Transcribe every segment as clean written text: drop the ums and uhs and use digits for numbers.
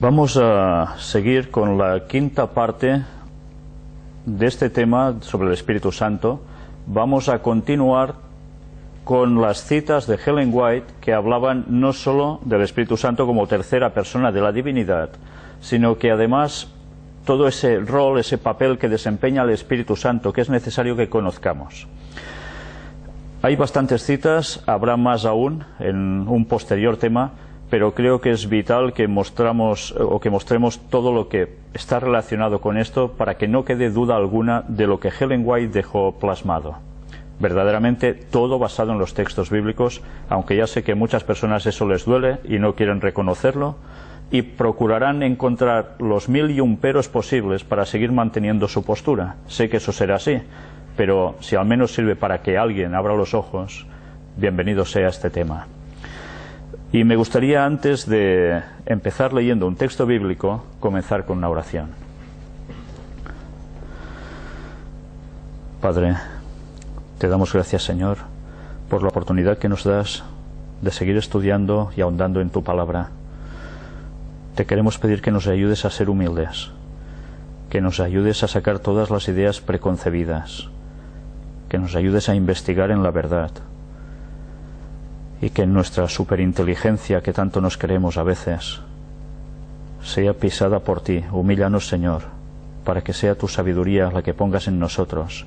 Vamos a seguir con la quinta parte de este tema sobre el Espíritu Santo. Vamos a continuar con las citas de Ellen White que hablaban no solo del Espíritu Santo como tercera persona de la divinidad, sino que además todo ese rol, ese papel que desempeña el Espíritu Santo, que es necesario que conozcamos. Hay bastantes citas, habrá más aún en un posterior tema, pero creo que es vital que mostremos todo lo que está relacionado con esto para que no quede duda alguna de lo que Ellen White dejó plasmado. Verdaderamente todo basado en los textos bíblicos, aunque ya sé que a muchas personas eso les duele y no quieren reconocerlo, y procurarán encontrar los 1001 peros posibles para seguir manteniendo su postura. Sé que eso será así, pero si al menos sirve para que alguien abra los ojos, bienvenido sea este tema. Y me gustaría, antes de empezar leyendo un texto bíblico, comenzar con una oración. Padre, te damos gracias, Señor, por la oportunidad que nos das de seguir estudiando y ahondando en tu palabra. Te queremos pedir que nos ayudes a ser humildes, que nos ayudes a sacar todas las ideas preconcebidas, que nos ayudes a investigar en la verdad, y que nuestra superinteligencia, que tanto nos creemos a veces, sea pisada por ti. Humíllanos, Señor, para que sea tu sabiduría la que pongas en nosotros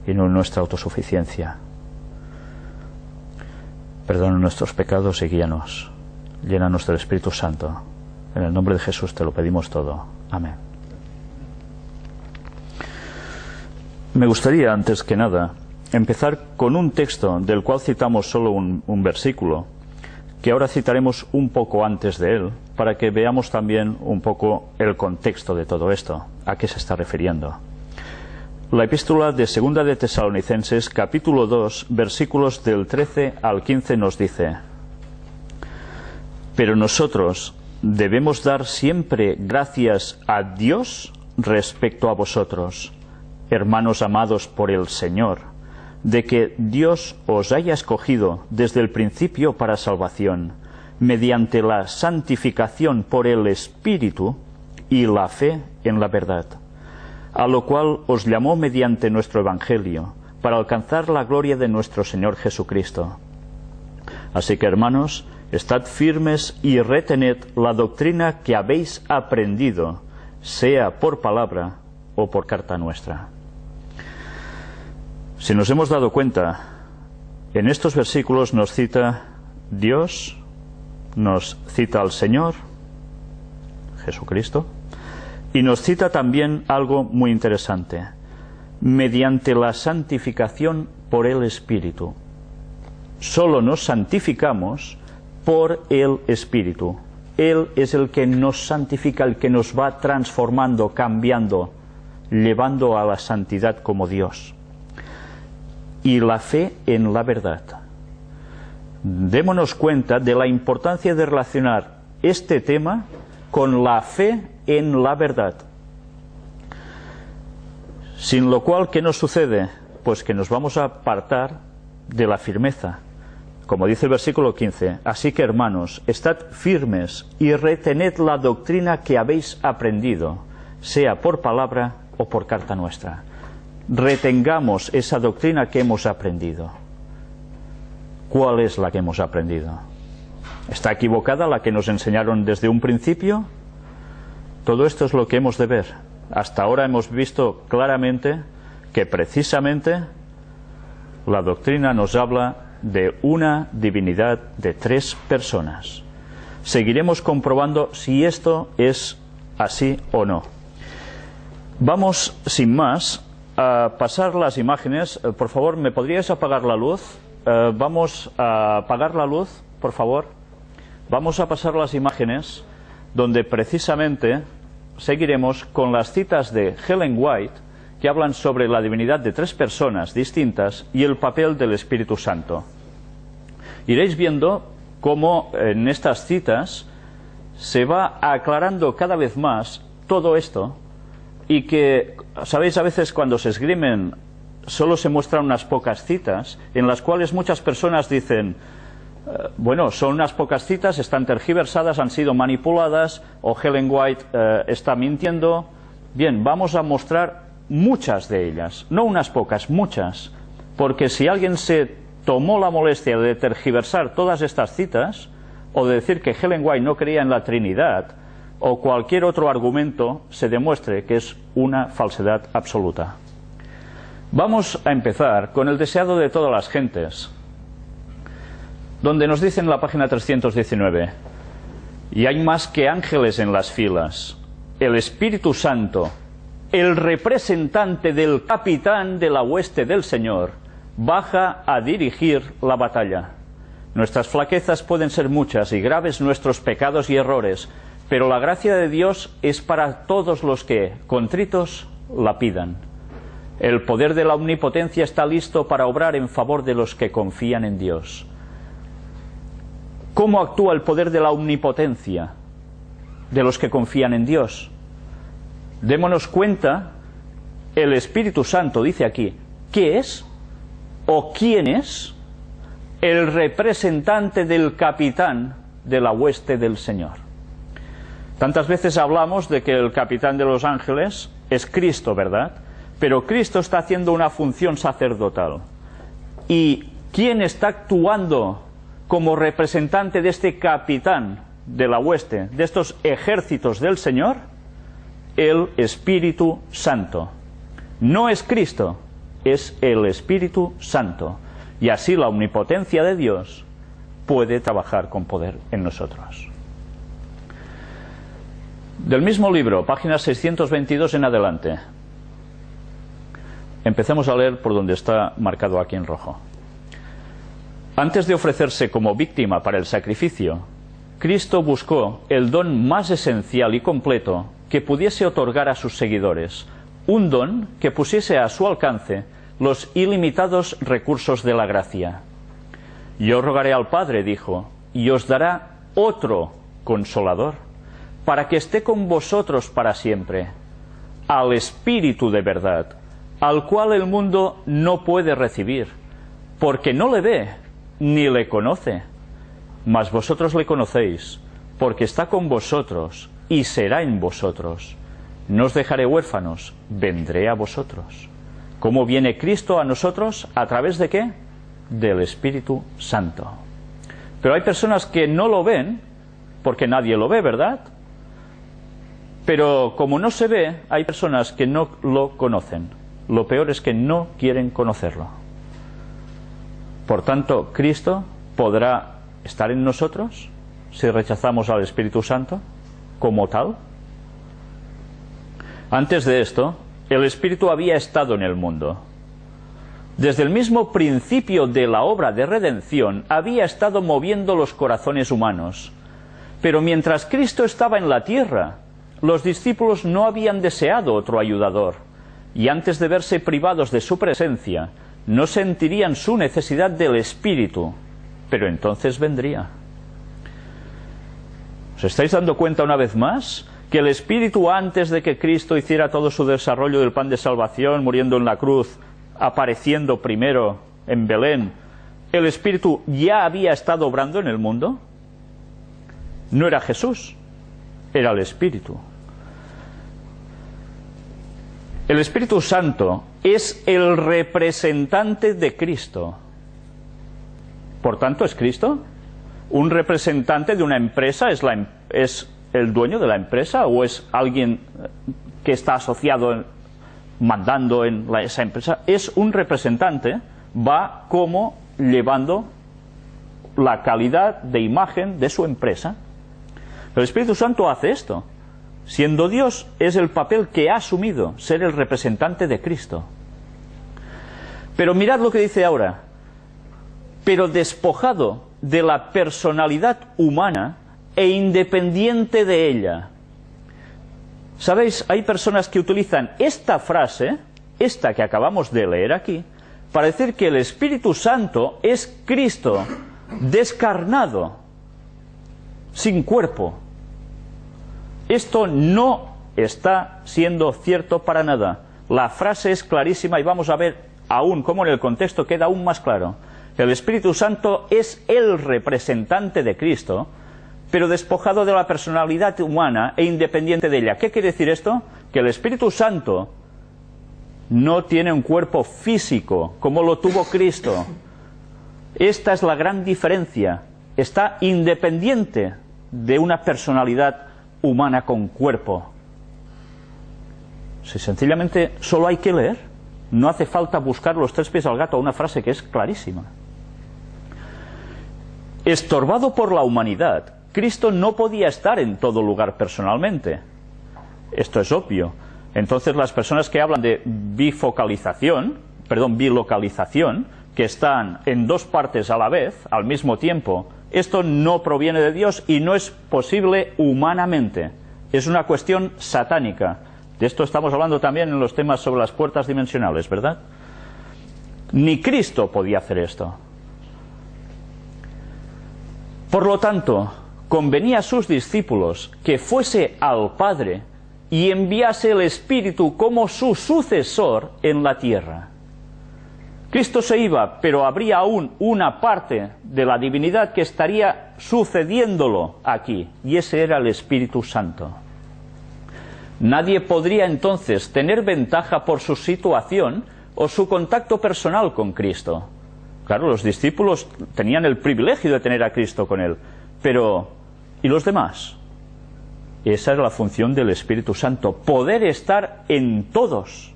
y no en nuestra autosuficiencia. Perdona nuestros pecados y guíanos. Llénanos del Espíritu Santo. En el nombre de Jesús te lo pedimos todo. Amén. Me gustaría, antes que nada, empezar con un texto del cual citamos solo un versículo, que ahora citaremos un poco antes de él, para que veamos también un poco el contexto de todo esto, a qué se está refiriendo. La epístola de Segunda de Tesalonicenses, capítulo 2, versículos del 13 al 15 nos dice: pero nosotros debemos dar siempre gracias a Dios respecto a vosotros, hermanos amados por el Señor, de que Dios os haya escogido desde el principio para salvación, mediante la santificación por el Espíritu y la fe en la verdad, a lo cual os llamó mediante nuestro Evangelio, para alcanzar la gloria de nuestro Señor Jesucristo. Así que, hermanos, estad firmes y retened la doctrina que habéis aprendido, sea por palabra o por carta nuestra. Si nos hemos dado cuenta, en estos versículos nos cita Dios, nos cita al Señor, Jesucristo, y nos cita también algo muy interesante: mediante la santificación por el Espíritu. Solo nos santificamos por el Espíritu. Él es el que nos santifica, el que nos va transformando, cambiando, llevando a la santidad como Dios. Y la fe en la verdad. Démonos cuenta de la importancia de relacionar este tema con la fe en la verdad. Sin lo cual, ¿qué nos sucede? Pues que nos vamos a apartar de la firmeza. Como dice el versículo 15, así que, hermanos, estad firmes y retened la doctrina que habéis aprendido, sea por palabra o por carta nuestra. Retengamos esa doctrina que hemos aprendido. ¿Cuál es la que hemos aprendido? ¿Está equivocada la que nos enseñaron desde un principio? Todo esto es lo que hemos de ver. Hasta ahora hemos visto claramente que precisamente la doctrina nos habla de una divinidad de 3 personas. Seguiremos comprobando si esto es así o no. Vamos, sin más, a pasar las imágenes. Por favor, ¿me podríais apagar la luz? Vamos a apagar la luz, por favor. Vamos a pasar las imágenes donde precisamente seguiremos con las citas de Ellen White, que hablan sobre la divinidad de 3 personas distintas y el papel del Espíritu Santo. Iréis viendo cómo en estas citas se va aclarando cada vez más todo esto, y que, sabéis, a veces cuando se esgrimen solo se muestran unas pocas citas, en las cuales muchas personas dicen: Bueno, son unas pocas citas, están tergiversadas, han sido manipuladas, o Ellen White está mintiendo. Bien, vamos a mostrar muchas de ellas, no unas pocas, muchas, porque si alguien se tomó la molestia de tergiversar todas estas citas, o de decir que Ellen White no creía en la Trinidad, o cualquier otro argumento, se demuestre que es una falsedad absoluta. Vamos a empezar con el deseado de todas las gentes, donde nos dice en la página 319, y hay más que ángeles en las filas, el Espíritu Santo, el representante del capitán de la hueste del Señor, baja a dirigir la batalla. Nuestras flaquezas pueden ser muchas y graves nuestros pecados y errores, pero la gracia de Dios es para todos los que, contritos, la pidan. El poder de la omnipotencia está listo para obrar en favor de los que confían en Dios. ¿Cómo actúa el poder de la omnipotencia de los que confían en Dios? Démonos cuenta, el Espíritu Santo dice aquí, ¿qué es o quién es el representante del capitán de la hueste del Señor? Tantas veces hablamos de que el capitán de los ángeles es Cristo, ¿verdad? Pero Cristo está haciendo una función sacerdotal. ¿Y quién está actuando como representante de este capitán de la hueste, de estos ejércitos del Señor? El Espíritu Santo. No es Cristo, es el Espíritu Santo. Y así la omnipotencia de Dios puede trabajar con poder en nosotros. Del mismo libro, página 622 en adelante. Empecemos a leer por donde está marcado aquí en rojo. Antes de ofrecerse como víctima para el sacrificio, Cristo buscó el don más esencial y completo que pudiese otorgar a sus seguidores, un don que pusiese a su alcance los ilimitados recursos de la gracia. Yo rogaré al Padre, dijo, y os dará otro Consolador, para que esté con vosotros para siempre, al Espíritu de verdad, al cual el mundo no puede recibir, porque no le ve ni le conoce, mas vosotros le conocéis, porque está con vosotros y será en vosotros. No os dejaré huérfanos, vendré a vosotros. ¿Cómo viene Cristo a nosotros? ¿A través de qué? Del Espíritu Santo. Pero hay personas que no lo ven, porque nadie lo ve, ¿verdad? Pero como no se ve, hay personas que no lo conocen. Lo peor es que no quieren conocerlo. Por tanto, ¿Cristo podrá estar en nosotros si rechazamos al Espíritu Santo como tal? Antes de esto, el Espíritu había estado en el mundo. Desde el mismo principio de la obra de redención, había estado moviendo los corazones humanos. Pero mientras Cristo estaba en la tierra, los discípulos no habían deseado otro ayudador, y antes de verse privados de su presencia, no sentirían su necesidad del Espíritu, pero entonces vendría. ¿Os estáis dando cuenta una vez más que el Espíritu, antes de que Cristo hiciera todo su desarrollo del plan de salvación, muriendo en la cruz, apareciendo primero en Belén, el Espíritu ya había estado obrando en el mundo? No era Jesús, era el Espíritu. El Espíritu Santo es el representante de Cristo. Por tanto, ¿es Cristo? ¿Un representante de una empresa es el dueño de la empresa o es alguien que está asociado, mandando en esa empresa? Es un representante, va como llevando la calidad de imagen de su empresa. El Espíritu Santo hace esto. Siendo Dios, es el papel que ha asumido, ser el representante de Cristo. Pero mirad lo que dice ahora. Pero despojado de la personalidad humana e independiente de ella. ¿Sabéis? Hay personas que utilizan esta frase, esta que acabamos de leer aquí, para decir que el Espíritu Santo es Cristo descarnado, sin cuerpo. Esto no está siendo cierto para nada. La frase es clarísima y vamos a ver aún cómo en el contexto queda aún más claro. El Espíritu Santo es el representante de Cristo, pero despojado de la personalidad humana e independiente de ella. ¿Qué quiere decir esto? Que el Espíritu Santo no tiene un cuerpo físico como lo tuvo Cristo. Esta es la gran diferencia. Está independiente de una personalidad humana con cuerpo. Si sencillamente solo hay que leer, no hace falta buscar los tres pies al gato a una frase que es clarísima. Estorbado por la humanidad, Cristo no podía estar en todo lugar personalmente. Esto es obvio. Entonces las personas que hablan de bilocalización, que están en dos partes a la vez, al mismo tiempo, esto no proviene de Dios y no es posible humanamente. Es una cuestión satánica. De esto estamos hablando también en los temas sobre las puertas dimensionales, ¿verdad? Ni Cristo podía hacer esto. Por lo tanto, convenía a sus discípulos que fuese al Padre y enviase el Espíritu como su sucesor en la tierra. Cristo se iba, pero habría aún una parte de la divinidad que estaría sucediéndolo aquí, y ese era el Espíritu Santo. Nadie podría entonces tener ventaja por su situación o su contacto personal con Cristo. Claro, los discípulos tenían el privilegio de tener a Cristo con él, pero ¿y los demás? Esa es la función del Espíritu Santo, poder estar en todos.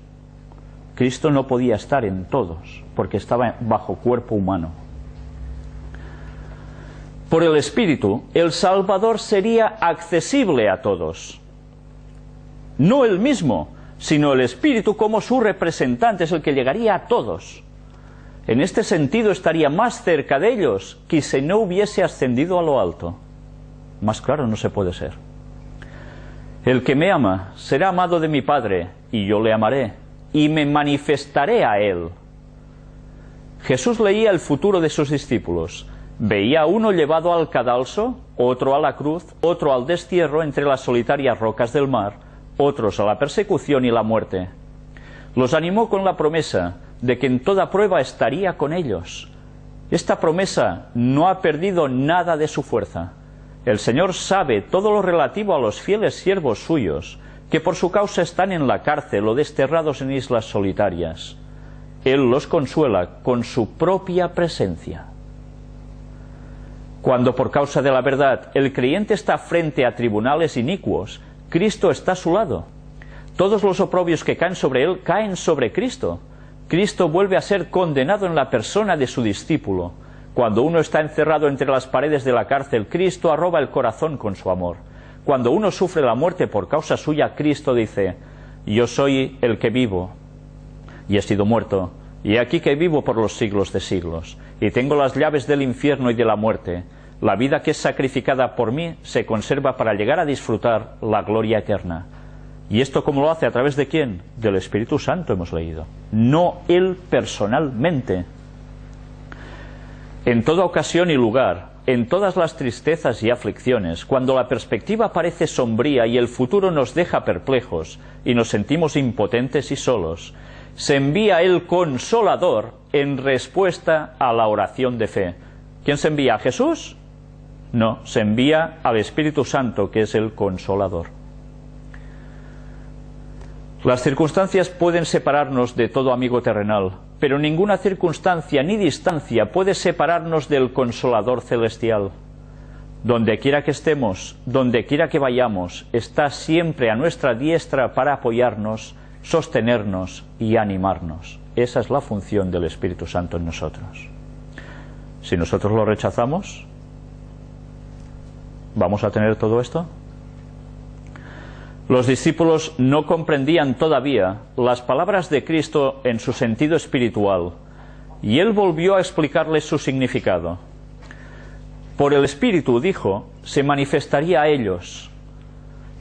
Cristo no podía estar en todos, porque estaba bajo cuerpo humano. Por el Espíritu, el Salvador sería accesible a todos. No él mismo, sino el Espíritu como su representante es el que llegaría a todos. En este sentido estaría más cerca de ellos que si no hubiese ascendido a lo alto. Más claro no se puede ser. El que me ama será amado de mi Padre, y yo le amaré, y me manifestaré a él. Jesús leía el futuro de sus discípulos. Veía a uno llevado al cadalso, otro a la cruz, otro al destierro entre las solitarias rocas del mar, otros a la persecución y la muerte. Los animó con la promesa de que en toda prueba estaría con ellos. Esta promesa no ha perdido nada de su fuerza. El Señor sabe todo lo relativo a los fieles siervos suyos, que por su causa están en la cárcel o desterrados en islas solitarias. Él los consuela con su propia presencia. Cuando por causa de la verdad el creyente está frente a tribunales inicuos, Cristo está a su lado. Todos los oprobios que caen sobre él caen sobre Cristo. Cristo vuelve a ser condenado en la persona de su discípulo. Cuando uno está encerrado entre las paredes de la cárcel, Cristo arroba el corazón con su amor. Cuando uno sufre la muerte por causa suya, Cristo dice: yo soy el que vivo y he sido muerto, y he aquí que vivo por los siglos de siglos, y tengo las llaves del infierno y de la muerte. La vida que es sacrificada por mí se conserva para llegar a disfrutar la gloria eterna. ¿Y esto cómo lo hace? ¿A través de quién? Del Espíritu Santo hemos leído. No él personalmente. En toda ocasión y lugar, en todas las tristezas y aflicciones, cuando la perspectiva parece sombría y el futuro nos deja perplejos y nos sentimos impotentes y solos, se envía el Consolador en respuesta a la oración de fe. ¿Quién se envía? ¿A Jesús? No, se envía al Espíritu Santo, que es el Consolador. Las circunstancias pueden separarnos de todo amigo terrenal, pero ninguna circunstancia ni distancia puede separarnos del Consolador celestial. Donde quiera que estemos, donde quiera que vayamos, está siempre a nuestra diestra para apoyarnos, sostenernos y animarnos. Esa es la función del Espíritu Santo en nosotros. Si nosotros lo rechazamos, ¿vamos a tener todo esto? Los discípulos no comprendían todavía las palabras de Cristo en su sentido espiritual, y él volvió a explicarles su significado. Por el Espíritu, dijo, se manifestaría a ellos.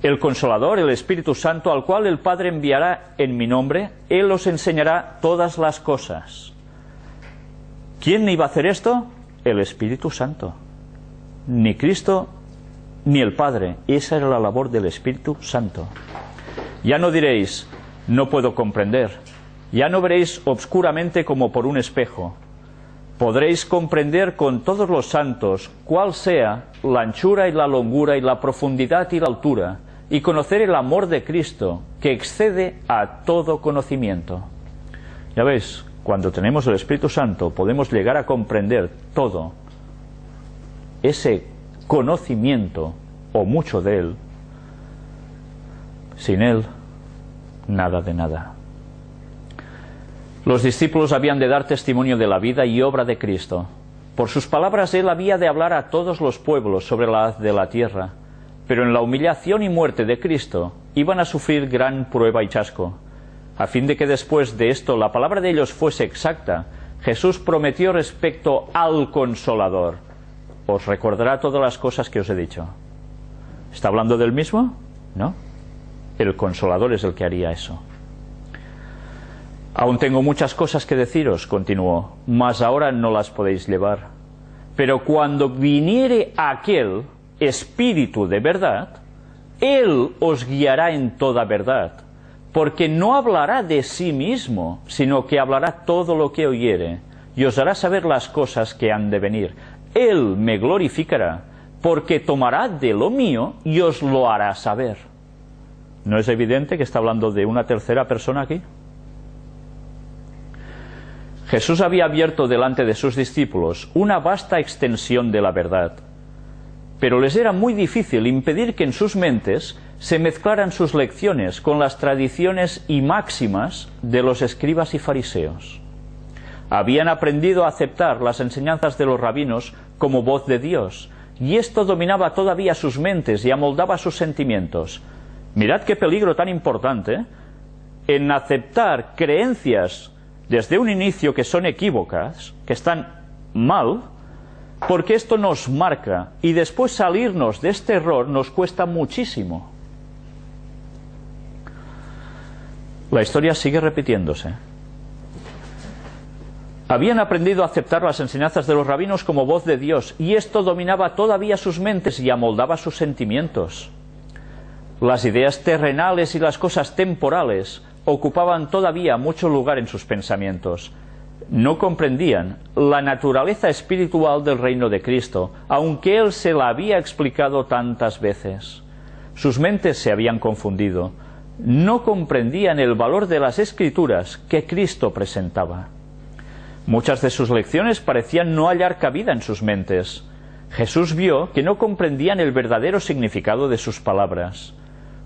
El Consolador, el Espíritu Santo, al cual el Padre enviará en mi nombre, él os enseñará todas las cosas. ¿Quién iba a hacer esto? El Espíritu Santo. Ni Cristo ni el Padre. Esa era la labor del Espíritu Santo. Ya no diréis, no puedo comprender. Ya no veréis obscuramente como por un espejo. podréis comprender con todos los santos cuál sea la anchura y la longura y la profundidad y la altura, y conocer el amor de Cristo, que excede a todo conocimiento. Ya veis, cuando tenemos el Espíritu Santo podemos llegar a comprender todo ese conocimiento, o mucho de él. Sin él, nada de nada. Los discípulos habían de dar testimonio de la vida y obra de Cristo. Por sus palabras él había de hablar a todos los pueblos sobre la haz de la tierra, pero en la humillación y muerte de Cristo iban a sufrir gran prueba y chasco. A fin de que después de esto la palabra de ellos fuese exacta, Jesús prometió respecto al Consolador: os recordará todas las cosas que os he dicho. ¿Está hablando del mismo? No. El Consolador es el que haría eso. Aún tengo muchas cosas que deciros, continuó, mas ahora no las podéis llevar. Pero cuando viniere aquel Espíritu de verdad, Él os guiará en toda verdad, porque no hablará de sí mismo, sino que hablará todo lo que oyere, y os hará saber las cosas que han de venir. Él me glorificará, porque tomará de lo mío y os lo hará saber. ¿No es evidente que está hablando de una tercera persona aquí? Jesús había abierto delante de sus discípulos una vasta extensión de la verdad, pero les era muy difícil impedir que en sus mentes se mezclaran sus lecciones con las tradiciones y máximas de los escribas y fariseos. Habían aprendido a aceptar las enseñanzas de los rabinos como voz de Dios, y esto dominaba todavía sus mentes y amoldaba sus sentimientos. Mirad qué peligro tan importante en aceptar creencias desde un inicio que son equívocas, que están mal, porque esto nos marca, y después salirnos de este error nos cuesta muchísimo. La historia sigue repitiéndose. Habían aprendido a aceptar las enseñanzas de los rabinos como voz de Dios, y esto dominaba todavía sus mentes y amoldaba sus sentimientos. Las ideas terrenales y las cosas temporales ocupaban todavía mucho lugar en sus pensamientos. No comprendían la naturaleza espiritual del reino de Cristo, aunque Él se la había explicado tantas veces. Sus mentes se habían confundido. No comprendían el valor de las Escrituras que Cristo presentaba. Muchas de sus lecciones parecían no hallar cabida en sus mentes. Jesús vio que no comprendían el verdadero significado de sus palabras.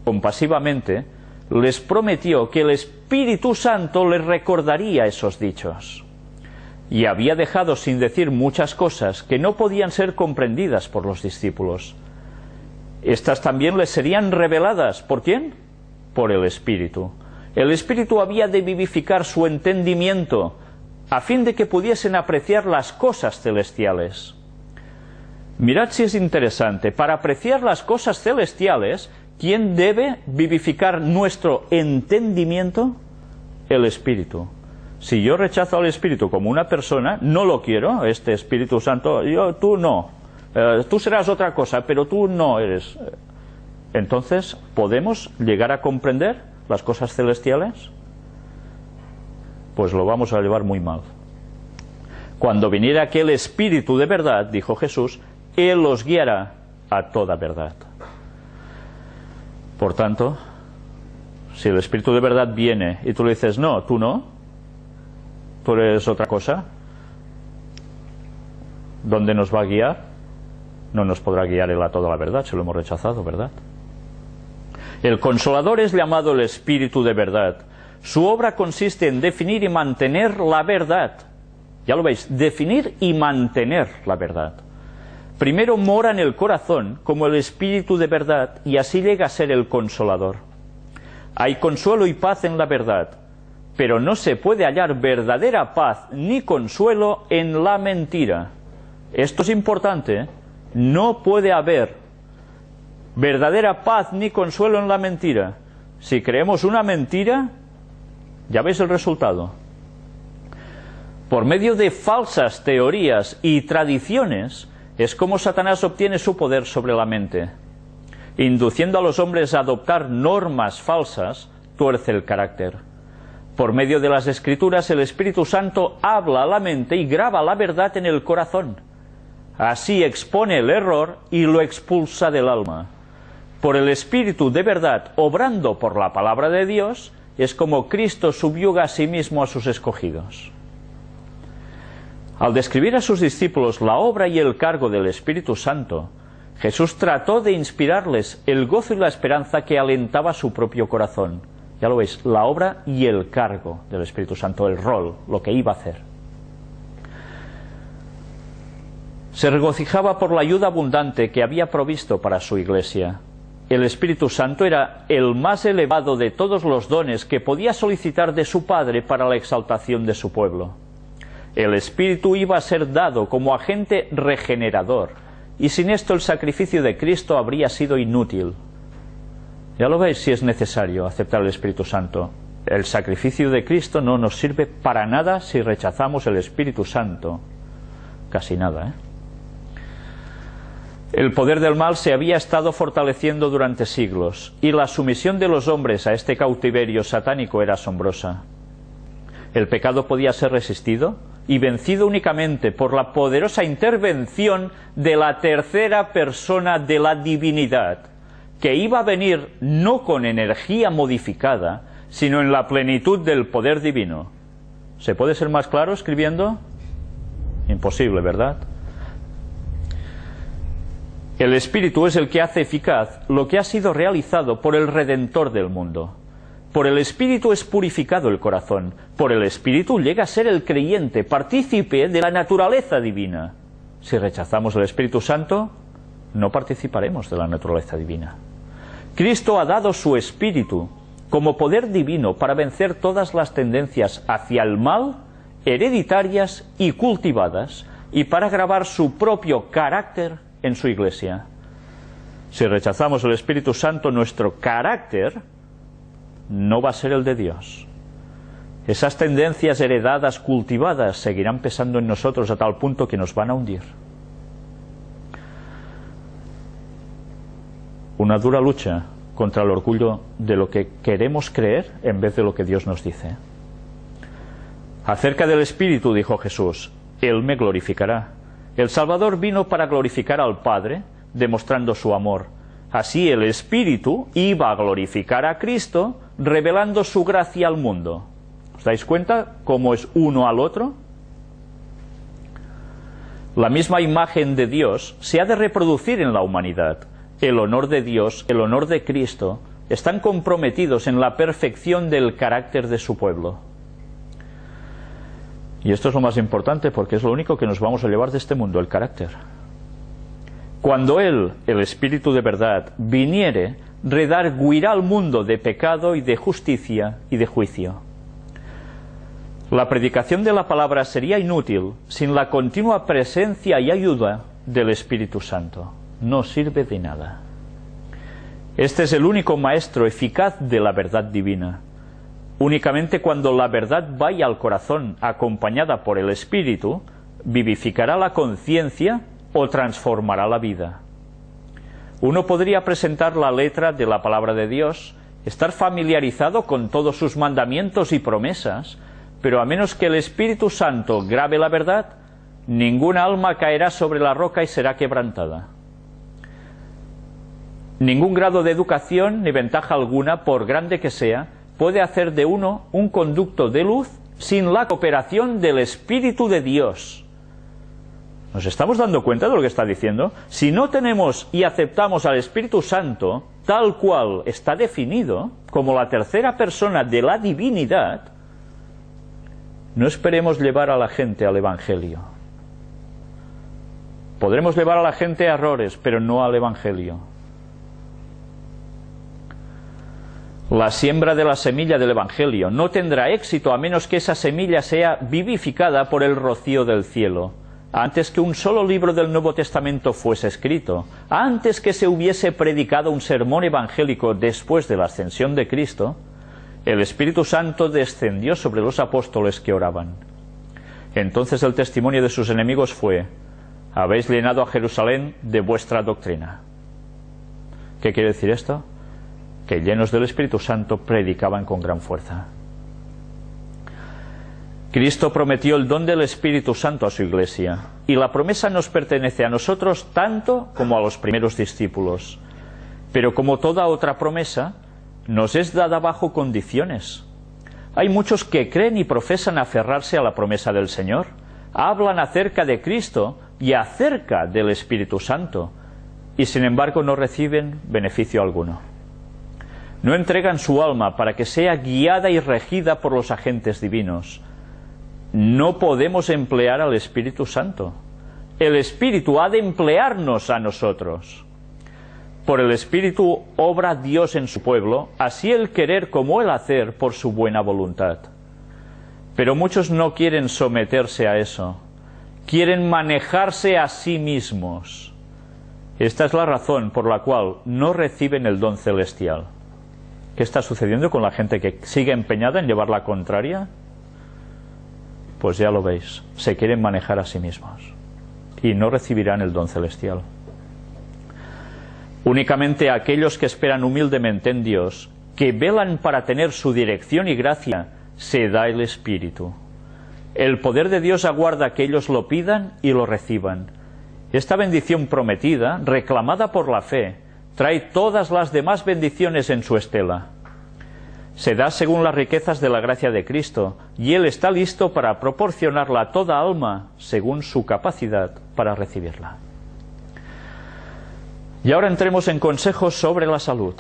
Compasivamente les prometió que el Espíritu Santo les recordaría esos dichos. Y había dejado sin decir muchas cosas que no podían ser comprendidas por los discípulos. Estas también les serían reveladas. ¿Por quién? Por el Espíritu. El Espíritu había de vivificar su entendimiento a fin de que pudiesen apreciar las cosas celestiales. Mirad si es interesante. Para apreciar las cosas celestiales, ¿quién debe vivificar nuestro entendimiento? El Espíritu. Si yo rechazo al Espíritu como una persona, no lo quiero, este Espíritu Santo, tú no, tú serás otra cosa, pero tú no eres. Entonces, ¿podemos llegar a comprender las cosas celestiales? Pues lo vamos a llevar muy mal. Cuando viniera aquel Espíritu de verdad, dijo Jesús, Él os guiará a toda verdad. Por tanto, si el Espíritu de verdad viene y tú le dices, no, tú no, tú eres otra cosa, ¿dónde nos va a guiar? No nos podrá guiar Él a toda la verdad, si lo hemos rechazado, ¿verdad? El Consolador es llamado el Espíritu de verdad. Su obra consiste en definir y mantener la verdad. Ya lo veis, definir y mantener la verdad. Primero mora en el corazón como el Espíritu de verdad y así llega a ser el Consolador. Hay consuelo y paz en la verdad, pero no se puede hallar verdadera paz ni consuelo en la mentira. Esto es importante, ¿eh? No puede haber verdadera paz ni consuelo en la mentira. Si creemos una mentira, ya veis el resultado. Por medio de falsas teorías y tradiciones es como Satanás obtiene su poder sobre la mente. Induciendo a los hombres a adoptar normas falsas, tuerce el carácter. Por medio de las Escrituras, el Espíritu Santo habla a la mente y graba la verdad en el corazón. Así expone el error y lo expulsa del alma. Por el Espíritu de verdad, obrando por la palabra de Dios, es como Cristo subyuga a sí mismo a sus escogidos. Al describir a sus discípulos la obra y el cargo del Espíritu Santo, Jesús trató de inspirarles el gozo y la esperanza que alentaba su propio corazón. Ya lo veis, la obra y el cargo del Espíritu Santo, el rol, lo que iba a hacer. Se regocijaba por la ayuda abundante que había provisto para su iglesia. El Espíritu Santo era el más elevado de todos los dones que podía solicitar de su Padre para la exaltación de su pueblo. El Espíritu iba a ser dado como agente regenerador, y sin esto el sacrificio de Cristo habría sido inútil. Ya lo veis, si es necesario aceptar el Espíritu Santo. El sacrificio de Cristo no nos sirve para nada si rechazamos el Espíritu Santo. Casi nada, ¿eh? El poder del mal se había estado fortaleciendo durante siglos, y la sumisión de los hombres a este cautiverio satánico era asombrosa. El pecado podía ser resistido y vencido únicamente por la poderosa intervención de la tercera persona de la divinidad, que iba a venir no con energía modificada, sino en la plenitud del poder divino. ¿Se puede ser más claro escribiendo? Imposible, ¿verdad? El Espíritu es el que hace eficaz lo que ha sido realizado por el Redentor del mundo. Por el Espíritu es purificado el corazón. Por el Espíritu llega a ser el creyente partícipe de la naturaleza divina. Si rechazamos el Espíritu Santo, no participaremos de la naturaleza divina. Cristo ha dado su Espíritu como poder divino para vencer todas las tendencias hacia el mal, hereditarias y cultivadas, y para grabar su propio carácter en su iglesia. Si rechazamos el Espíritu Santo, nuestro carácter no va a ser el de Dios. Esas tendencias heredadas, cultivadas, seguirán pesando en nosotros a tal punto que nos van a hundir. Una dura lucha contra el orgullo de lo que queremos creer en vez de lo que Dios nos dice. Acerca del Espíritu, dijo Jesús, Él me glorificará. El Salvador vino para glorificar al Padre, demostrando su amor. Así el Espíritu iba a glorificar a Cristo, revelando su gracia al mundo. ¿Os dais cuenta cómo es uno al otro? La misma imagen de Dios se ha de reproducir en la humanidad. El honor de Dios, el honor de Cristo, están comprometidos en la perfección del carácter de su pueblo. Y esto es lo más importante porque es lo único que nos vamos a llevar de este mundo, el carácter. Cuando Él, el Espíritu de verdad, viniere, redarguirá al mundo de pecado y de justicia y de juicio. La predicación de la palabra sería inútil sin la continua presencia y ayuda del Espíritu Santo. No sirve de nada. Este es el único maestro eficaz de la verdad divina. Únicamente cuando la verdad vaya al corazón acompañada por el Espíritu, vivificará la conciencia o transformará la vida. Uno podría presentar la letra de la palabra de Dios, estar familiarizado con todos sus mandamientos y promesas, pero a menos que el Espíritu Santo grabe la verdad, ninguna alma caerá sobre la roca y será quebrantada. Ningún grado de educación ni ventaja alguna, por grande que sea, puede hacer de uno un conducto de luz sin la cooperación del Espíritu de Dios. ¿Nos estamos dando cuenta de lo que está diciendo? Si no tenemos y aceptamos al Espíritu Santo tal cual está definido, como la tercera persona de la divinidad, no esperemos llevar a la gente al Evangelio. Podremos llevar a la gente a errores, pero no al Evangelio. La siembra de la semilla del Evangelio no tendrá éxito a menos que esa semilla sea vivificada por el rocío del cielo. Antes que un solo libro del Nuevo Testamento fuese escrito, antes que se hubiese predicado un sermón evangélico después de la ascensión de Cristo, el Espíritu Santo descendió sobre los apóstoles que oraban. Entonces el testimonio de sus enemigos fue: habéis llenado a Jerusalén de vuestra doctrina. ¿Qué quiere decir esto? Que llenos del Espíritu Santo predicaban con gran fuerza. Cristo prometió el don del Espíritu Santo a su Iglesia, y la promesa nos pertenece a nosotros tanto como a los primeros discípulos. Pero como toda otra promesa, nos es dada bajo condiciones. Hay muchos que creen y profesan aferrarse a la promesa del Señor, hablan acerca de Cristo y acerca del Espíritu Santo, y sin embargo no reciben beneficio alguno. No entregan su alma para que sea guiada y regida por los agentes divinos. No podemos emplear al Espíritu Santo. El Espíritu ha de emplearnos a nosotros. Por el Espíritu obra Dios en su pueblo, así el querer como el hacer por su buena voluntad. Pero muchos no quieren someterse a eso. Quieren manejarse a sí mismos. Esta es la razón por la cual no reciben el don celestial. ¿Qué está sucediendo con la gente que sigue empeñada en llevar la contraria? Pues ya lo veis, se quieren manejar a sí mismos y no recibirán el don celestial. Únicamente aquellos que esperan humildemente en Dios, que velan para tener su dirección y gracia, se da el Espíritu. El poder de Dios aguarda a que ellos lo pidan y lo reciban. Esta bendición prometida, reclamada por la fe, trae todas las demás bendiciones en su estela. Se da según las riquezas de la gracia de Cristo, y Él está listo para proporcionarla a toda alma según su capacidad para recibirla. Y ahora entremos en consejos sobre la salud,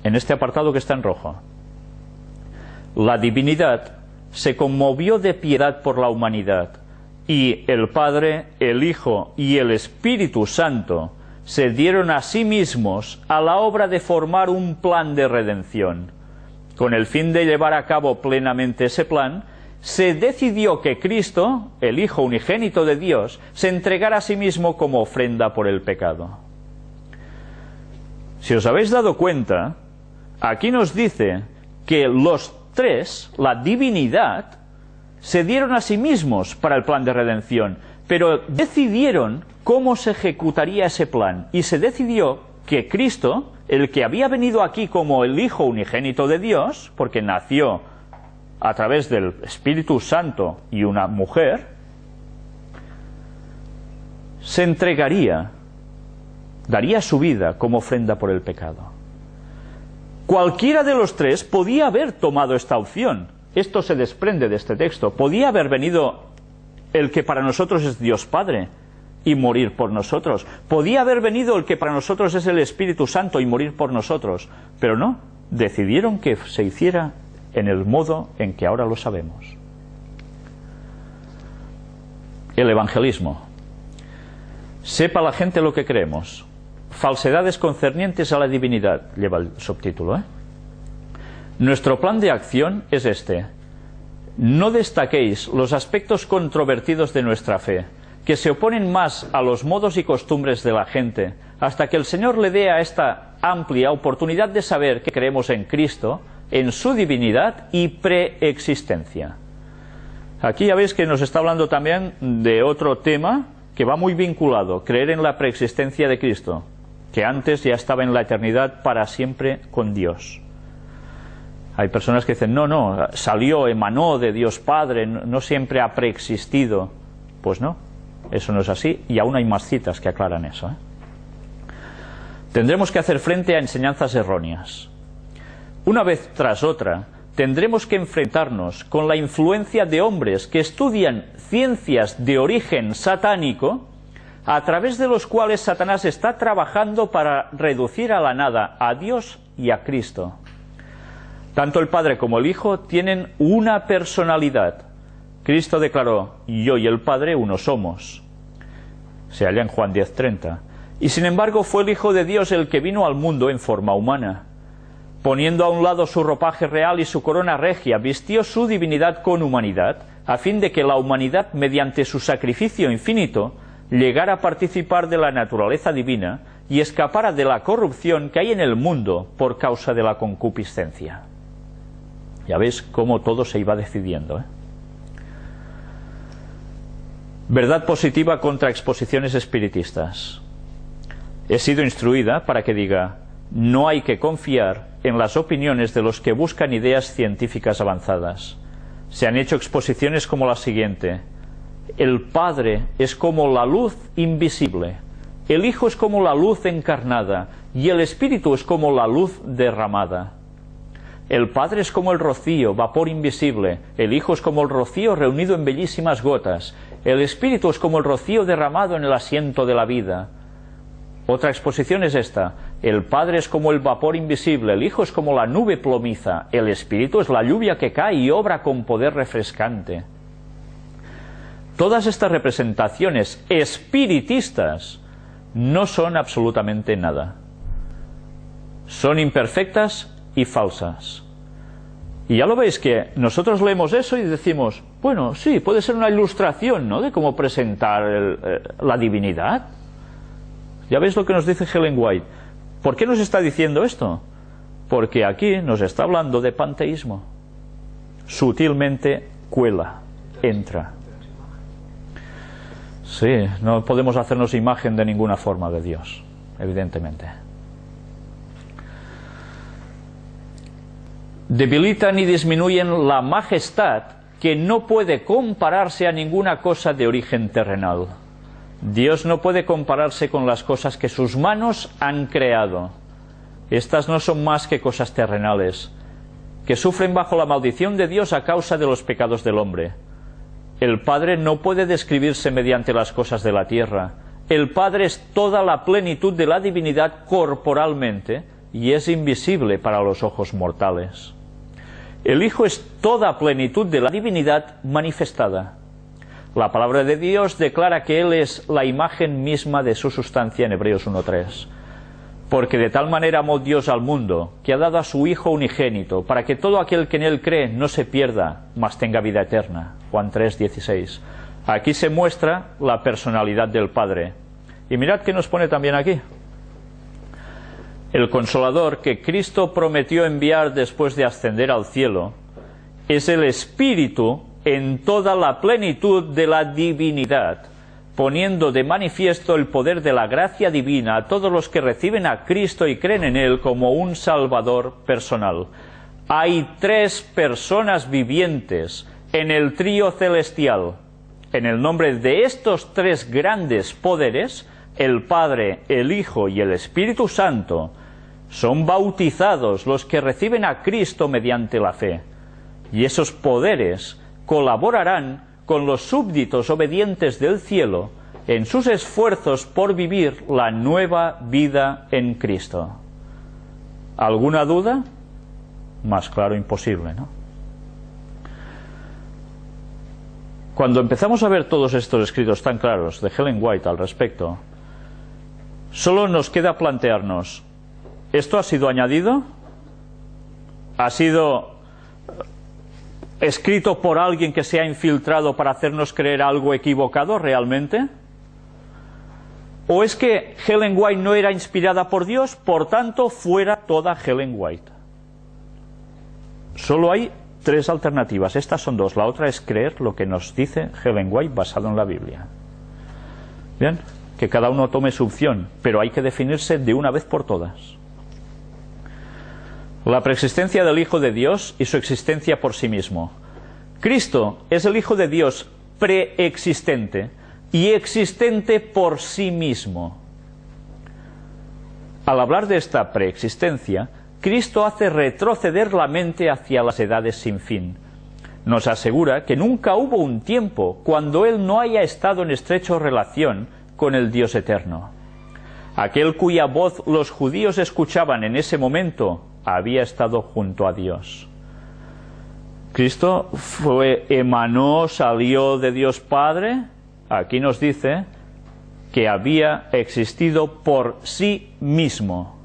en este apartado que está en rojo. La divinidad se conmovió de piedad por la humanidad, y el Padre, el Hijo y el Espíritu Santo se dieron a sí mismos a la obra de formar un plan de redención. Con el fin de llevar a cabo plenamente ese plan, se decidió que Cristo, el Hijo unigénito de Dios, se entregara a sí mismo como ofrenda por el pecado. Si os habéis dado cuenta, aquí nos dice que los tres, la divinidad, se dieron a sí mismos para el plan de redención, pero decidieron cómo se ejecutaría ese plan, y se decidió que Cristo, el que había venido aquí como el Hijo unigénito de Dios, porque nació a través del Espíritu Santo y una mujer, se entregaría, daría su vida como ofrenda por el pecado. Cualquiera de los tres podía haber tomado esta opción. Esto se desprende de este texto. Podía haber venido el que para nosotros es Dios Padre y morir por nosotros. Podía haber venido el que para nosotros es el Espíritu Santo y morir por nosotros. Pero no, decidieron que se hiciera en el modo en que ahora lo sabemos. El evangelismo. Sepa la gente lo que creemos. Falsedades concernientes a la divinidad, lleva el subtítulo, Nuestro plan de acción es este. No destaquéis los aspectos controvertidos de nuestra fe, que se oponen más a los modos y costumbres de la gente, hasta que el Señor le dé a esta amplia oportunidad de saber que creemos en Cristo, en su divinidad y preexistencia. Aquí ya veis que nos está hablando también de otro tema que va muy vinculado, creer en la preexistencia de Cristo, que antes ya estaba en la eternidad para siempre con Dios. Hay personas que dicen, no, salió, emanó de Dios Padre, no siempre ha preexistido. Pues no, eso no es así, y aún hay más citas que aclaran eso. Tendremos que hacer frente a enseñanzas erróneas. Una vez tras otra, tendremos que enfrentarnos con la influencia de hombres que estudian ciencias de origen satánico, a través de los cuales Satanás está trabajando para reducir a la nada a Dios y a Cristo. Tanto el Padre como el Hijo tienen una personalidad. Cristo declaró, yo y el Padre uno somos. Se halla en Juan 10:30. Y sin embargo fue el Hijo de Dios el que vino al mundo en forma humana. Poniendo a un lado su ropaje real y su corona regia, vistió su divinidad con humanidad, a fin de que la humanidad, mediante su sacrificio infinito, llegara a participar de la naturaleza divina y escapara de la corrupción que hay en el mundo por causa de la concupiscencia. Ya veis cómo todo se iba decidiendo, Verdad positiva contra exposiciones espiritistas. He sido instruida para que diga, no hay que confiar en las opiniones de los que buscan ideas científicas avanzadas. Se han hecho exposiciones como la siguiente: el Padre es como la luz invisible, el Hijo es como la luz encarnada y el Espíritu es como la luz derramada. El Padre es como el rocío, vapor invisible, el Hijo es como el rocío reunido en bellísimas gotas, el Espíritu es como el rocío derramado en el asiento de la vida. Otra exposición es esta: el Padre es como el vapor invisible, el Hijo es como la nube plomiza, el Espíritu es la lluvia que cae y obra con poder refrescante. Todas estas representaciones espiritistas no son absolutamente nada. Son imperfectas y falsas. Y ya lo veis que nosotros leemos eso y decimos, bueno, sí, puede ser una ilustración, ¿no?, de cómo presentar la divinidad. Ya veis lo que nos dice Ellen White. ¿Por qué nos está diciendo esto? Porque aquí nos está hablando de panteísmo. Sutilmente cuela, entra. Sí, no podemos hacernos imagen de ninguna forma de Dios, evidentemente. Debilitan y disminuyen la majestad que no puede compararse a ninguna cosa de origen terrenal. Dios no puede compararse con las cosas que sus manos han creado. Estas no son más que cosas terrenales, que sufren bajo la maldición de Dios a causa de los pecados del hombre. El Padre no puede describirse mediante las cosas de la tierra. El Padre es toda la plenitud de la divinidad corporalmente y es invisible para los ojos mortales. El Hijo es toda plenitud de la divinidad manifestada. La palabra de Dios declara que Él es la imagen misma de su sustancia en Hebreos 1:3. Porque de tal manera amó Dios al mundo, que ha dado a su Hijo unigénito, para que todo aquel que en Él cree no se pierda, mas tenga vida eterna. Juan 3:16. Aquí se muestra la personalidad del Padre. Y mirad qué nos pone también aquí. El Consolador que Cristo prometió enviar después de ascender al cielo es el Espíritu en toda la plenitud de la divinidad, poniendo de manifiesto el poder de la gracia divina a todos los que reciben a Cristo y creen en Él como un Salvador personal. Hay tres personas vivientes en el trío celestial. En el nombre de estos tres grandes poderes, el Padre, el Hijo y el Espíritu Santo, son bautizados los que reciben a Cristo mediante la fe. Y esos poderes colaborarán con los súbditos obedientes del cielo en sus esfuerzos por vivir la nueva vida en Cristo. ¿Alguna duda? Más claro imposible, ¿no? Cuando empezamos a ver todos estos escritos tan claros de Ellen White al respecto, solo nos queda plantearnos, ¿esto ha sido añadido? ¿Ha sido escrito por alguien que se ha infiltrado para hacernos creer algo equivocado realmente? ¿O es que Ellen White no era inspirada por Dios, por tanto fuera toda Ellen White? Solo hay tres alternativas, estas son dos, la otra es creer lo que nos dice Ellen White basado en la Biblia. Bien, que cada uno tome su opción, pero hay que definirse de una vez por todas. La preexistencia del Hijo de Dios y su existencia por sí mismo. Cristo es el Hijo de Dios preexistente y existente por sí mismo. Al hablar de esta preexistencia, Cristo hace retroceder la mente hacia las edades sin fin. Nos asegura que nunca hubo un tiempo cuando Él no haya estado en estrecha relación con el Dios eterno. Aquel cuya voz los judíos escuchaban en ese momento había estado junto a Dios. Cristo emanó, salió de Dios Padre. Aquí nos dice que había existido por sí mismo.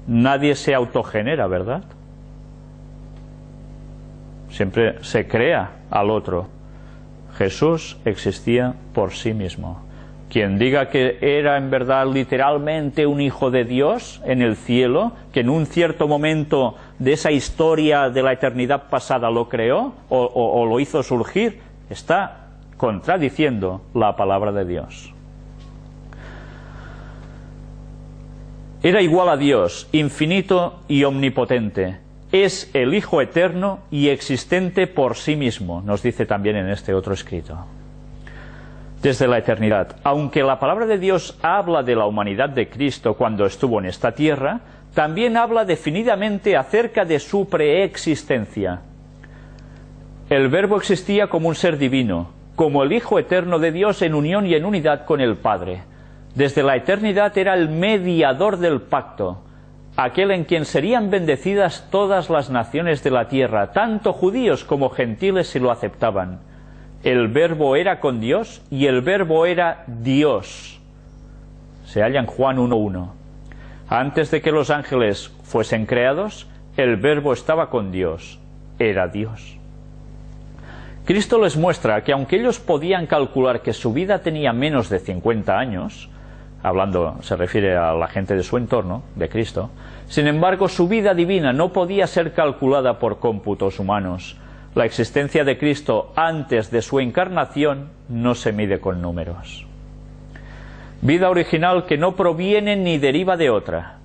Nadie se autogenera, ¿verdad? Siempre se crea al otro. Jesús existía por sí mismo. Quien diga que era en verdad literalmente un hijo de Dios en el cielo, que en un cierto momento de esa historia de la eternidad pasada lo creó o lo hizo surgir, está contradiciendo la palabra de Dios. Era igual a Dios, infinito y omnipotente, es el Hijo eterno y existente por sí mismo, nos dice también en este otro escrito. Desde la eternidad, aunque la palabra de Dios habla de la humanidad de Cristo cuando estuvo en esta tierra, también habla definidamente acerca de su preexistencia. El Verbo existía como un ser divino, como el Hijo eterno de Dios en unión y en unidad con el Padre. Desde la eternidad era el mediador del pacto, aquel en quien serían bendecidas todas las naciones de la tierra, tanto judíos como gentiles si lo aceptaban. El Verbo era con Dios y el Verbo era Dios. Se halla en Juan 1:1. Antes de que los ángeles fuesen creados, el Verbo estaba con Dios, era Dios. Cristo les muestra que aunque ellos podían calcular que su vida tenía menos de 50 años, hablando, se refiere a la gente de su entorno, de Cristo, sin embargo su vida divina no podía ser calculada por cómputos humanos. La existencia de Cristo antes de su encarnación no se mide con números. Vida original que no proviene ni deriva de otra.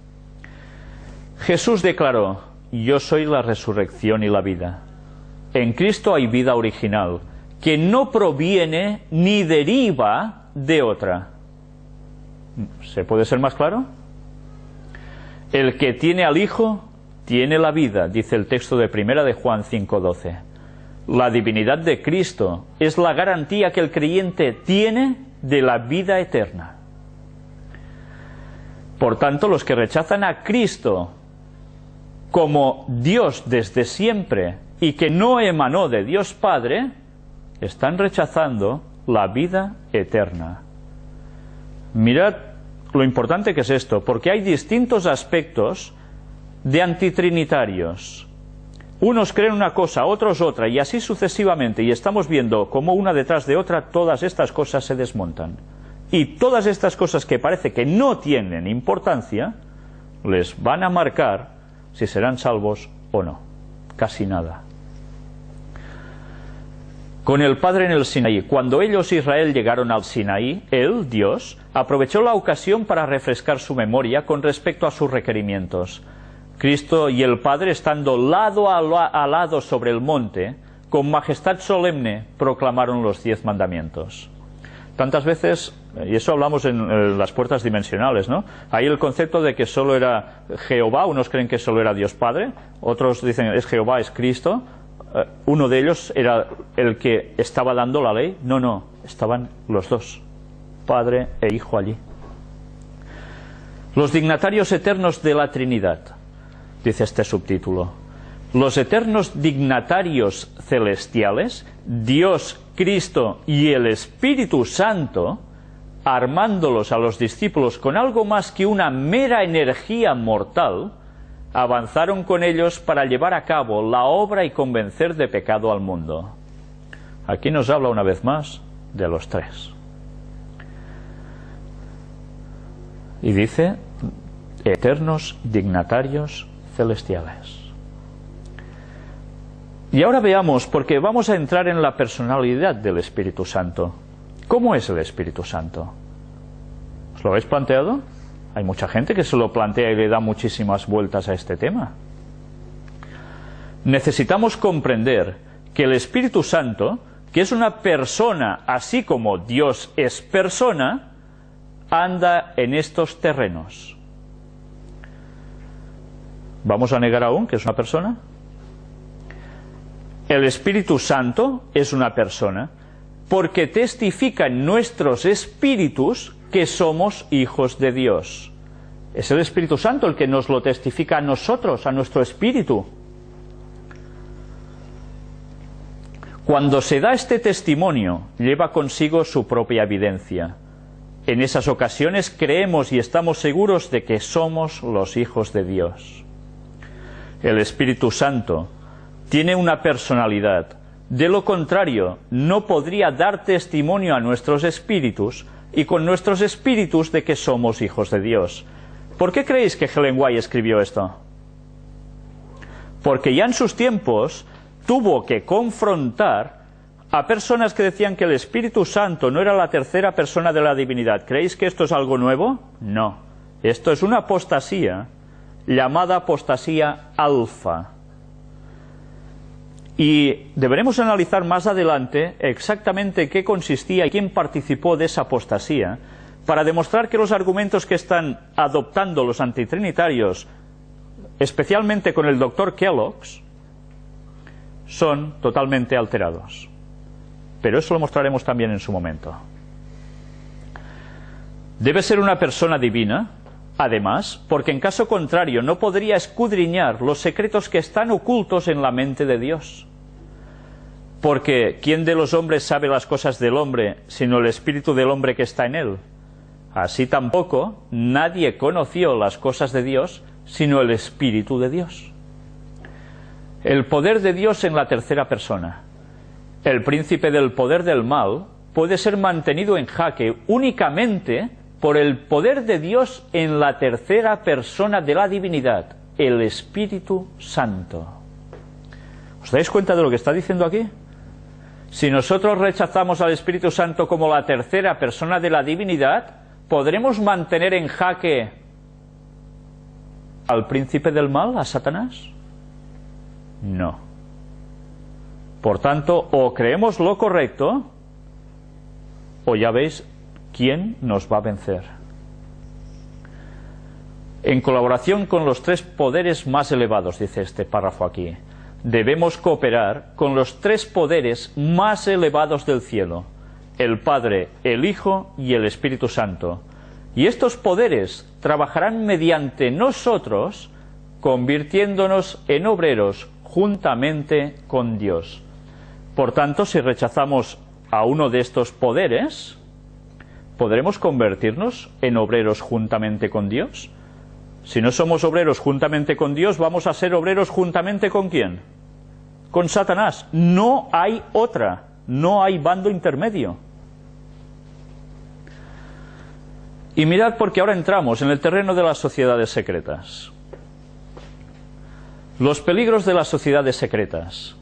Jesús declaró: yo soy la resurrección y la vida. En Cristo hay vida original, que no proviene ni deriva de otra. ¿Se puede ser más claro? El que tiene al Hijo, tiene la vida, dice el texto de 1 de Juan 5:12. La divinidad de Cristo es la garantía que el creyente tiene de la vida eterna. Por tanto, los que rechazan a Cristo como Dios desde siempre y que no emanó de Dios Padre, están rechazando la vida eterna. Mirad lo importante que es esto, porque hay distintos aspectos de antitrinitarios. Unos creen una cosa, otros otra, y así sucesivamente, y estamos viendo cómo una detrás de otra todas estas cosas se desmontan. Y todas estas cosas que parece que no tienen importancia, les van a marcar si serán salvos o no. Casi nada. Con el Padre en el Sinaí, cuando ellos, Israel, llegaron al Sinaí, Él, Dios, aprovechó la ocasión para refrescar su memoria con respecto a sus requerimientos. Cristo y el Padre, estando lado a lado sobre el monte, con majestad solemne proclamaron los 10 mandamientos. Tantas veces, y eso hablamos en las puertas dimensionales, ¿no? Hay el concepto de que solo era Jehová, unos creen que solo era Dios Padre, otros dicen es Jehová, es Cristo. Uno de ellos era el que estaba dando la ley. No, estaban los dos, Padre e Hijo allí. Los dignatarios eternos de la Trinidad, dice este subtítulo. Los eternos dignatarios celestiales, Dios, Cristo y el Espíritu Santo, armándolos a los discípulos con algo más que una mera energía mortal, avanzaron con ellos para llevar a cabo la obra y convencer de pecado al mundo. Aquí nos habla una vez más de los tres. Y dice, eternos dignatarios celestiales. Y ahora veamos, porque vamos a entrar en la personalidad del Espíritu Santo. ¿Cómo es el Espíritu Santo? ¿Os lo habéis planteado? Hay mucha gente que se lo plantea y le da muchísimas vueltas a este tema. Necesitamos comprender que el Espíritu Santo, que es una persona así como Dios es persona, anda en estos terrenos. ¿Vamos a negar aún que es una persona? El Espíritu Santo es una persona porque testifica en nuestros espíritus que somos hijos de Dios. Es el Espíritu Santo el que nos lo testifica a nosotros, a nuestro espíritu. Cuando se da este testimonio, lleva consigo su propia evidencia. En esas ocasiones creemos y estamos seguros de que somos los hijos de Dios. El Espíritu Santo tiene una personalidad. De lo contrario, no podría dar testimonio a nuestros espíritus y con nuestros espíritus de que somos hijos de Dios. ¿Por qué creéis que Ellen White escribió esto? Porque ya en sus tiempos tuvo que confrontar a personas que decían que el Espíritu Santo no era la tercera persona de la divinidad. ¿Creéis que esto es algo nuevo? No. Esto es una apostasía llamada apostasía alfa. Y deberemos analizar más adelante exactamente qué consistía y quién participó de esa apostasía, para demostrar que los argumentos que están adoptando los antitrinitarios, especialmente con el doctor Kellogg's, son totalmente alterados. Pero eso lo mostraremos también en su momento. Debe ser una persona divina, además, porque en caso contrario no podría escudriñar los secretos que están ocultos en la mente de Dios. Porque ¿quién de los hombres sabe las cosas del hombre, sino el espíritu del hombre que está en él? Así tampoco nadie conoció las cosas de Dios, sino el espíritu de Dios. El poder de Dios en la tercera persona. El príncipe del poder del mal puede ser mantenido en jaque únicamente por el poder de Dios en la tercera persona de la divinidad, el Espíritu Santo. ¿Os dais cuenta de lo que está diciendo aquí? Si nosotros rechazamos al Espíritu Santo como la tercera persona de la divinidad, ¿podremos mantener en jaque al príncipe del mal, a Satanás? No. Por tanto, o creemos lo correcto, o ya veis quién nos va a vencer. En colaboración con los tres poderes más elevados, dice este párrafo aquí, debemos cooperar con los tres poderes más elevados del cielo, el Padre, el Hijo y el Espíritu Santo. Y estos poderes trabajarán mediante nosotros, convirtiéndonos en obreros juntamente con Dios. Por tanto, si rechazamos a uno de estos poderes, ¿podremos convertirnos en obreros juntamente con Dios? Si no somos obreros juntamente con Dios, ¿vamos a ser obreros juntamente con quién? Con Satanás. No hay otra, no hay bando intermedio. Y mirad, porque ahora entramos en el terreno de las sociedades secretas. Los peligros de las sociedades secretas.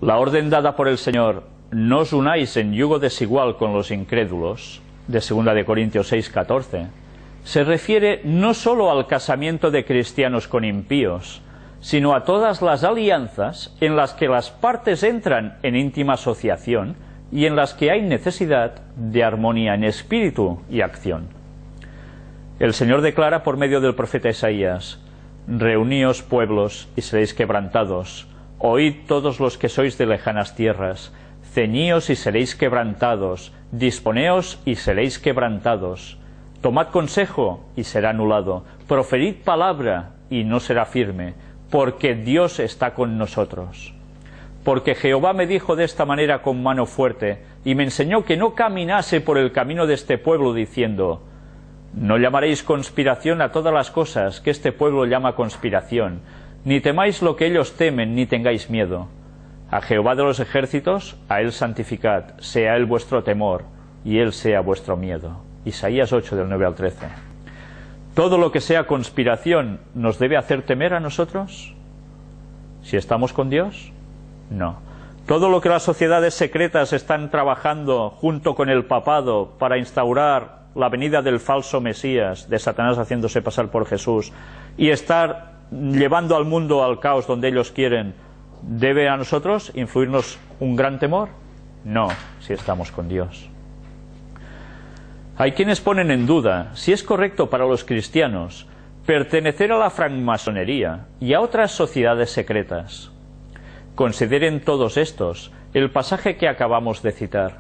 La orden dada por el Señor, no os unáis en yugo desigual con los incrédulos, de 2 de Corintios 6:14, se refiere no sólo al casamiento de cristianos con impíos, sino a todas las alianzas en las que las partes entran en íntima asociación y en las que hay necesidad de armonía en espíritu y acción. El Señor declara por medio del profeta Isaías: reuníos pueblos y seréis quebrantados, oíd todos los que sois de lejanas tierras, ceñíos y seréis quebrantados, disponeos y seréis quebrantados, tomad consejo y será anulado, proferid palabra y no será firme, porque Dios está con nosotros. Porque Jehová me dijo de esta manera con mano fuerte, y me enseñó que no caminase por el camino de este pueblo, diciendo: no llamaréis conspiración a todas las cosas que este pueblo llama conspiración, ni temáis lo que ellos temen, ni tengáis miedo. A Jehová de los ejércitos, a él santificad, sea él vuestro temor, y él sea vuestro miedo. Isaías 8, del 9 al 13. ¿Todo lo que sea conspiración nos debe hacer temer a nosotros? ¿Si estamos con Dios? No. ¿Todo lo que las sociedades secretas están trabajando junto con el papado para instaurar la venida del falso Mesías, de Satanás haciéndose pasar por Jesús, y estar llevando al mundo al caos donde ellos quieren, debe a nosotros influirnos un gran temor? No, si estamos con Dios. Hay quienes ponen en duda si es correcto para los cristianos pertenecer a la francmasonería y a otras sociedades secretas. Consideren todos estos el pasaje que acabamos de citar.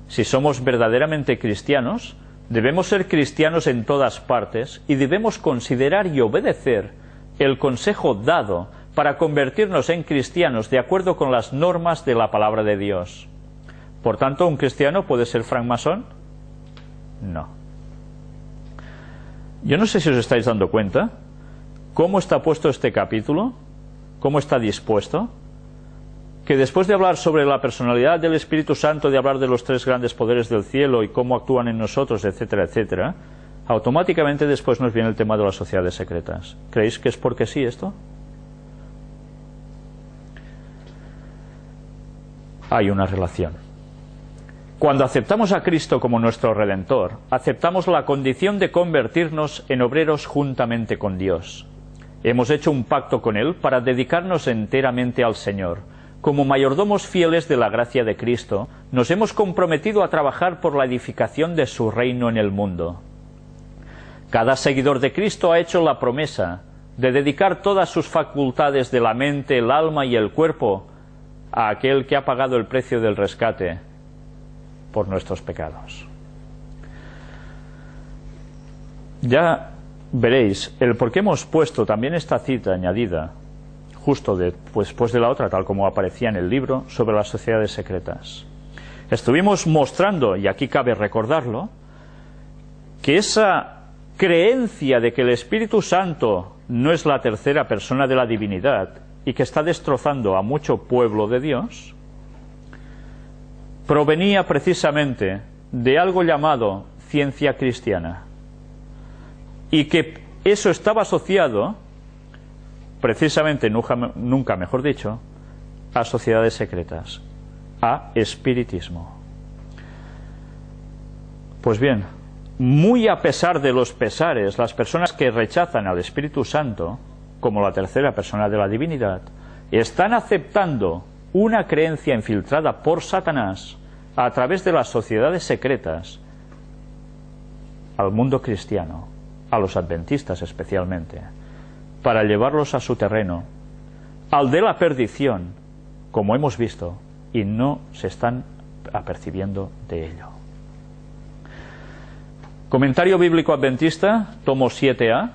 Si somos verdaderamente cristianos, debemos ser cristianos en todas partes y debemos considerar y obedecer el consejo dado para convertirnos en cristianos de acuerdo con las normas de la palabra de Dios. Por tanto, ¿un cristiano puede ser francmasón? No. Yo no sé si os estáis dando cuenta cómo está puesto este capítulo, cómo está dispuesto, que después de hablar sobre la personalidad del Espíritu Santo, de hablar de los tres grandes poderes del cielo y cómo actúan en nosotros, etcétera, etcétera, automáticamente después nos viene el tema de las sociedades secretas. ¿Creéis que es porque sí esto? Hay una relación. Cuando aceptamos a Cristo como nuestro Redentor, aceptamos la condición de convertirnos en obreros juntamente con Dios. Hemos hecho un pacto con Él para dedicarnos enteramente al Señor. Como mayordomos fieles de la gracia de Cristo, nos hemos comprometido a trabajar por la edificación de su reino en el mundo. Cada seguidor de Cristo ha hecho la promesa de dedicar todas sus facultades de la mente, el alma y el cuerpo a aquel que ha pagado el precio del rescate por nuestros pecados. Ya veréis el por qué hemos puesto también esta cita añadida justo después de la otra, tal como aparecía en el libro, sobre las sociedades secretas. Estuvimos mostrando, y aquí cabe recordarlo, que esa creencia de que el Espíritu Santo no es la tercera persona de la divinidad y que está destrozando a mucho pueblo de Dios, provenía precisamente de algo llamado ciencia cristiana, y que eso estaba asociado precisamente, nunca mejor dicho, a sociedades secretas, a espiritismo. Pues bien, muy a pesar de los pesares, las personas que rechazan al Espíritu Santo como la tercera persona de la divinidad están aceptando una creencia infiltrada por Satanás a través de las sociedades secretas al mundo cristiano, a los adventistas especialmente, para llevarlos a su terreno, al de la perdición, como hemos visto, y no se están apercibiendo de ello. Comentario Bíblico Adventista, tomo 7a.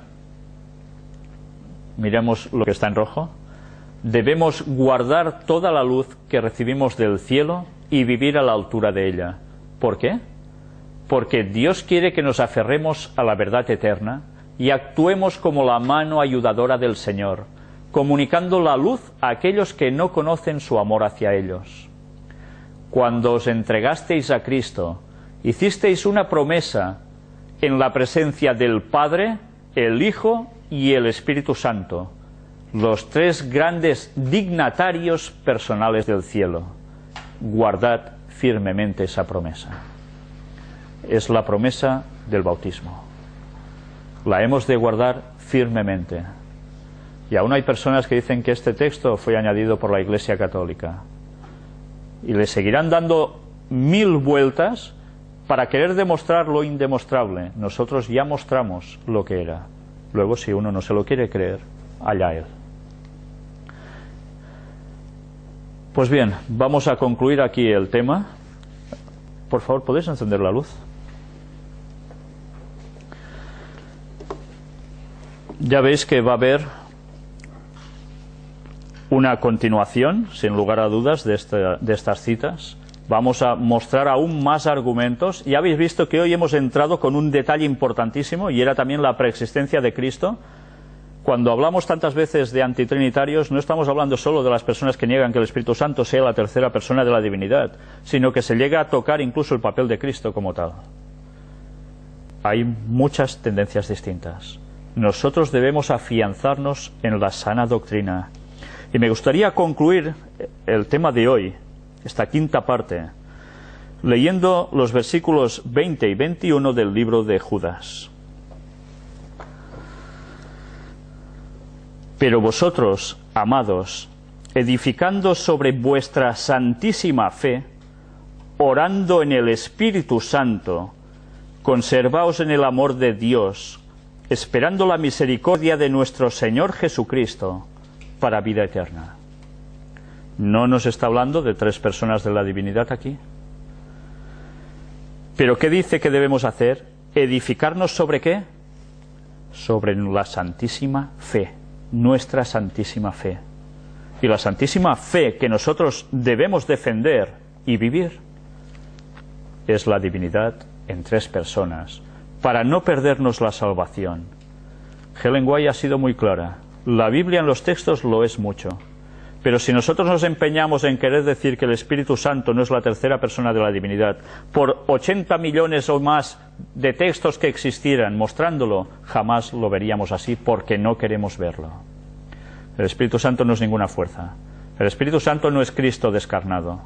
Miremos lo que está en rojo. Debemos guardar toda la luz que recibimos del cielo y vivir a la altura de ella. ¿Por qué? Porque Dios quiere que nos aferremos a la verdad eterna y actuemos como la mano ayudadora del Señor, comunicando la luz a aquellos que no conocen su amor hacia ellos. Cuando os entregasteis a Cristo, hicisteis una promesa en la presencia del Padre, el Hijo y el Espíritu Santo, los tres grandes dignatarios personales del cielo. Guardad firmemente esa promesa. Es la promesa del bautismo. La hemos de guardar firmemente. Y aún hay personas que dicen que este texto fue añadido por la Iglesia Católica. Y le seguirán dando 1000 vueltas para querer demostrar lo indemostrable. Nosotros ya mostramos lo que era. Luego, si uno no se lo quiere creer, allá él. Pues bien, vamos a concluir aquí el tema. Por favor, ¿podéis encender la luz? Ya veis que va a haber una continuación, sin lugar a dudas, de estas citas. Vamos a mostrar aún más argumentos. Ya habéis visto que hoy hemos entrado con un detalle importantísimo, y era también la preexistencia de Cristo. Cuando hablamos tantas veces de antitrinitarios, no estamos hablando solo de las personas que niegan que el Espíritu Santo sea la tercera persona de la divinidad, sino que se llega a tocar incluso el papel de Cristo como tal. Hay muchas tendencias distintas. Nosotros debemos afianzarnos en la sana doctrina. Y me gustaría concluir el tema de hoy, esta quinta parte, leyendo los versículos 20 y 21 del libro de Judas. Pero vosotros, amados, edificando sobre vuestra santísima fe, orando en el Espíritu Santo, conservaos en el amor de Dios, esperando la misericordia de nuestro Señor Jesucristo para vida eterna. ¿No nos está hablando de tres personas de la divinidad aquí? ¿Pero qué dice que debemos hacer? ¿Edificarnos sobre qué? Sobre la santísima fe, nuestra santísima fe. Y la santísima fe que nosotros debemos defender y vivir es la divinidad en tres personas, para no perdernos la salvación. Ellen White ha sido muy clara. La Biblia en los textos lo es mucho. Pero si nosotros nos empeñamos en querer decir que el Espíritu Santo no es la tercera persona de la divinidad, por 80 millones o más de textos que existieran mostrándolo, jamás lo veríamos así, porque no queremos verlo. El Espíritu Santo no es ninguna fuerza. El Espíritu Santo no es Cristo descarnado.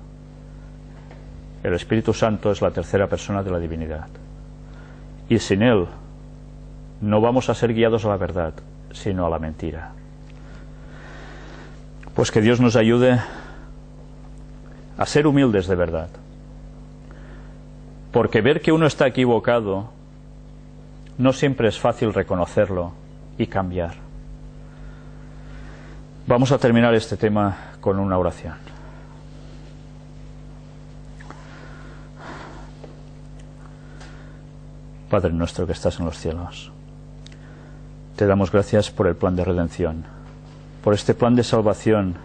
El Espíritu Santo es la tercera persona de la divinidad. Y sin Él no vamos a ser guiados a la verdad. sino a la mentira. Pues que Dios nos ayude a ser humildes de verdad, porque ver que uno está equivocado no siempre es fácil reconocerlo y cambiar. Vamos a terminar este tema con una oración. Padre nuestro que estás en los cielos, te damos gracias por el plan de redención, por este plan de salvación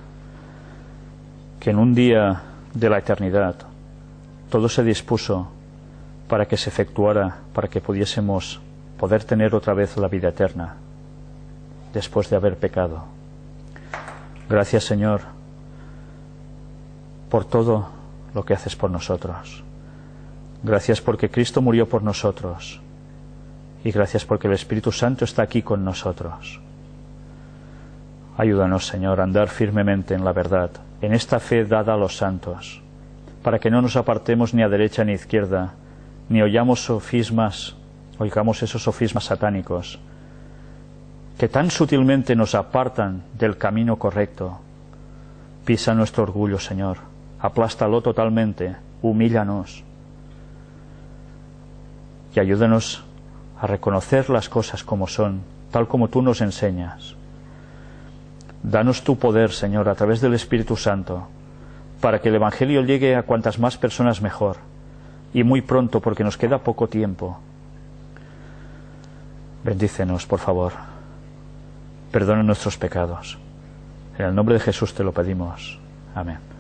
que en un día de la eternidad todo se dispuso para que se efectuara, para que pudiésemos poder tener otra vez la vida eterna después de haber pecado. Gracias, Señor, por todo lo que haces por nosotros. Gracias porque Cristo murió por nosotros y gracias porque el Espíritu Santo está aquí con nosotros. Ayúdanos, Señor, a andar firmemente en la verdad, en esta fe dada a los santos, para que no nos apartemos ni a derecha ni a izquierda, ni oigamos esos sofismas satánicos que tan sutilmente nos apartan del camino correcto. Pisa nuestro orgullo, Señor, aplástalo totalmente, humíllanos y ayúdanos a reconocer las cosas como son, tal como tú nos enseñas. Danos tu poder, Señor, a través del Espíritu Santo, para que el Evangelio llegue a cuantas más personas mejor, y muy pronto, porque nos queda poco tiempo. Bendícenos, por favor. Perdona nuestros pecados. En el nombre de Jesús te lo pedimos. Amén.